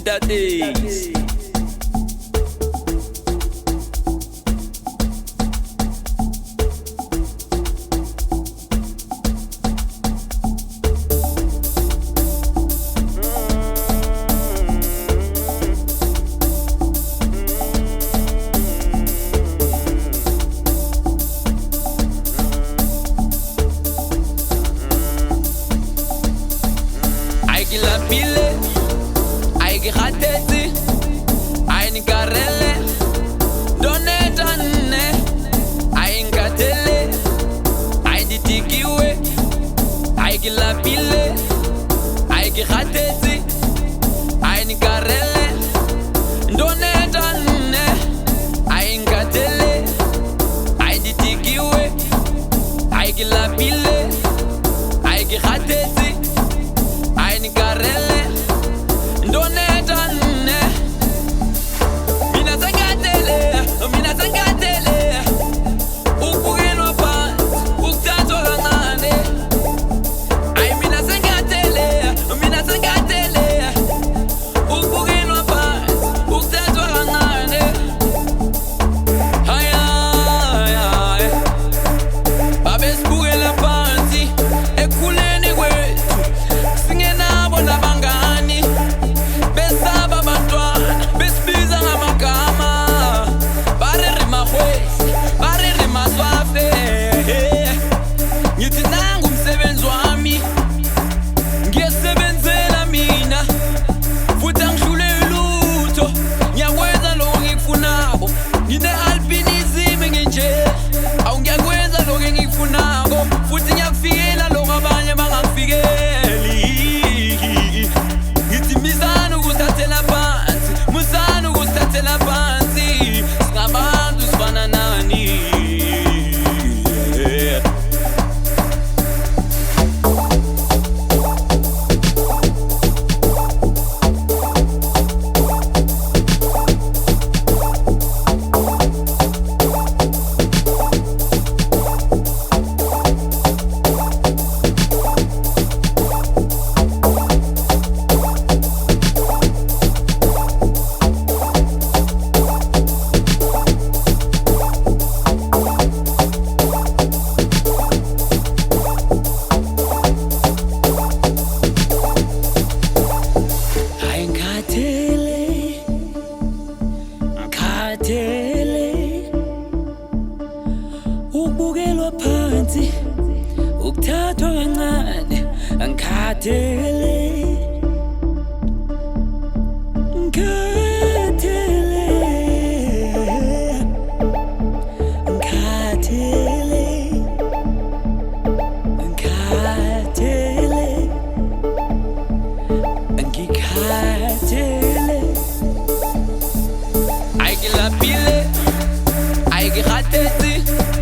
days. La pile, ay que jatezi, ay ni carrele, donne tanne, ay nkatele, ay di tikiwe, ay que la pile, ay que jatezi, ay ni carrele, donne tanne, ay nkatele, ay di tikiwe, ay que la pile, ay que jatezi. Carrele, ndone tanne. Mina sangatele, ukugeno phansi, ukuthathwa kancane. Ay mina sangatele, ukugeno phansi, ukuthathwa kancane. Ay babe sibukela phansi, ekukhuleni kwethu. Nabangani besaba bantwana besibiza ngamagama barere mahwezi barere maswafe ngithi nangu umsebenzi wami ngiyasebenzela mina futhi angihlule lutho ngiyakwenza lokho engikufunako ngine-albinism nginje awu ngiyakwenza lokho engikufunako futhi ngiyakufikela lokho abanye bangakufikeli. La pansi, sinabantu sifana nani. Ukubukelwa phansi, ukuthathwa kancane, angikhathele. Ay que la pile, ay que jatezi.